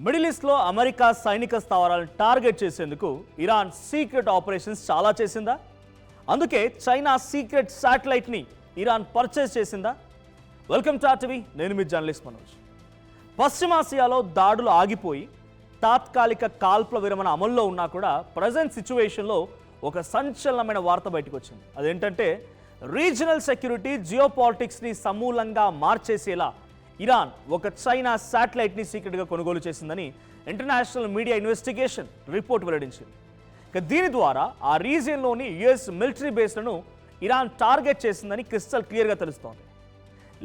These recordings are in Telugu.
మిడిల్ ఈస్ట్లో అమెరికా సైనిక స్థావరాలను టార్గెట్ చేసేందుకు ఇరాన్ సీక్రెట్ ఆపరేషన్స్ చాలా చేసిందా? అందుకే చైనా సీక్రెట్ శాటిలైట్ని ఇరాన్ పర్చేస్ చేసిందా? వెల్కమ్ టు ఆర్టీవీ, నేను మీ జర్నలిస్ట్ మనోజ్. పశ్చిమాసియాలో దాడులు ఆగిపోయి తాత్కాలిక కాల్పుల విరమణ అమల్లో ఉన్నా కూడా ప్రజెంట్ సిచ్యువేషన్లో ఒక సంచలనమైన వార్త బయటకు వచ్చింది. అదేంటంటే రీజనల్ సెక్యూరిటీ జియోపాలిటిక్స్ని సమూలంగా మార్చేసేలా ఇరాన్ ఒక చైనా శాటిలైట్ని సీక్రెట్గా కొనుగోలు చేసిందని ఇంటర్నేషనల్ మీడియా ఇన్వెస్టిగేషన్ రిపోర్ట్ వెల్లడించింది. ఇక దీని ద్వారా ఆ రీజియన్లోని యుఎస్ మిలిటరీ బేస్లను ఇరాన్ టార్గెట్ చేసిందని క్రిస్టల్ క్లియర్గా తెలుస్తోంది.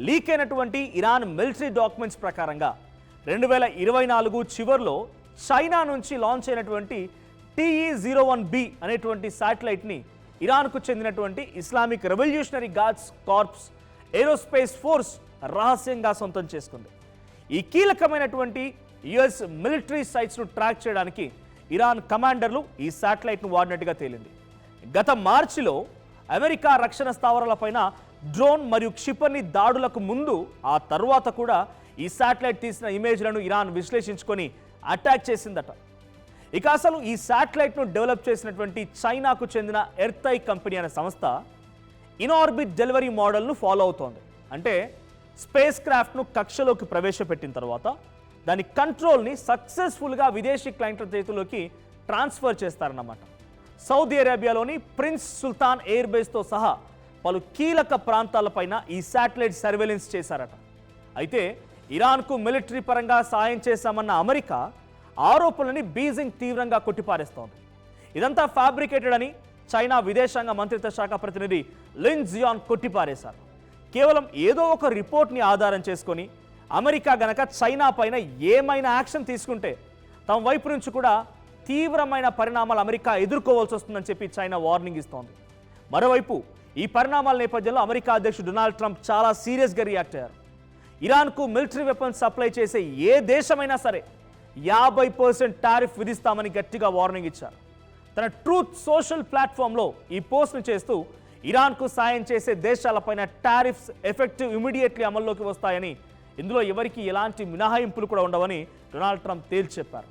లీక్ అయినటువంటి ఇరాన్ మిలిటరీ డాక్యుమెంట్స్ ప్రకారంగా 2024 చివరిలో చైనా నుంచి లాంచ్ అయినటువంటి TE-01B అనేటువంటి శాటిలైట్ని ఇరాన్కు చెందినటువంటి Islamic Revolutionary Guards Corps Aerospace Force రహస్యంగా సొంతం చేసుకుంది. ఈ కీలకమైనటువంటి యుఎస్ మిలిటరీ సైట్స్ను ట్రాక్ చేయడానికి ఇరాన్ కమాండర్లు ఈ శాటిలైట్ను వాడినట్టుగా తేలింది. గత మార్చిలో అమెరికా రక్షణ స్థావరాలపైన డ్రోన్ మరియు క్షిపణి దాడులకు ముందు ఆ తర్వాత కూడా ఈ శాటిలైట్ తీసిన ఇమేజ్లను ఇరాన్ విశ్లేషించుకొని అటాక్ చేసిందట. ఇక అసలు ఈ శాటిలైట్ను డెవలప్ చేసినటువంటి చైనాకు చెందిన ఎర్తై కంపెనీ అనే సంస్థ ఇన్ఆర్బిట్ డెలివరీ మోడల్ను ఫాలో అవుతోంది. అంటే స్పేస్ క్రాఫ్ట్ను కక్షలోకి ప్రవేశపెట్టిన తర్వాత దాని కంట్రోల్ని సక్సెస్ఫుల్గా విదేశీ క్లయింట్ల చేతుల్లోకి ట్రాన్స్ఫర్ చేస్తారన్నమాట. సౌదీ అరేబియాలోని ప్రిన్స్ సుల్తాన్ ఎయిర్ బేస్తో సహా పలు కీలక ప్రాంతాలపైన ఈ శాటిలైట్ సర్వేలెన్స్ చేశారట. అయితే ఇరాన్కు మిలిటరీ పరంగా సాయం చేశామన్న అమెరికా ఆరోపణలని బీజింగ్ తీవ్రంగా కొట్టిపారేస్తోంది. ఇదంతా ఫ్యాబ్రికేటెడ్ అని చైనా విదేశాంగ మంత్రిత్వ శాఖ ప్రతినిధి లిన్ జియాన్ కొట్టిపారేశారు. కేవలం ఏదో ఒక రిపోర్ట్ని ఆధారం చేసుకొని అమెరికా గనక చైనా పైన ఏమైనా యాక్షన్ తీసుకుంటే తమ వైపు నుంచి కూడా తీవ్రమైన పరిణామాలు అమెరికా ఎదుర్కోవాల్సి వస్తుందని చెప్పి చైనా వార్నింగ్ ఇస్తోంది. మరోవైపు ఈ పరిణామాల నేపథ్యంలో అమెరికా అధ్యక్షుడు డొనాల్డ్ ట్రంప్ చాలా సీరియస్గా రియాక్ట్ అయ్యారు. ఇరాన్కు మిలిటరీ వెపన్స్ సప్లై చేసే ఏ దేశమైనా సరే 50% టారిఫ్ విధిస్తామని గట్టిగా వార్నింగ్ ఇచ్చారు. తన ట్రూత్ సోషల్ ప్లాట్ఫామ్లో ఈ పోస్ట్ను చేస్తూ ఇరాన్కు సాయం చేసే దేశాలపైన టారిఫ్స్ ఎఫెక్టివ్ ఇమీడియట్లీ అమల్లోకి వస్తాయని, ఇందులో ఎవరికి ఎలాంటి మినహాయింపులు కూడా ఉండవని డొనాల్డ్ ట్రంప్ తేల్చి చెప్పారు.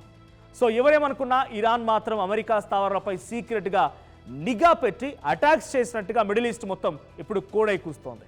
సో ఎవరేమనుకున్నా ఇరాన్ మాత్రం అమెరికా స్థావరాలపై సీక్రెట్గా నిఘా పెట్టి అటాక్స్ చేసినట్టుగా మిడిల్ ఈస్ట్ మొత్తం ఇప్పుడు కోడై కూస్తోంది.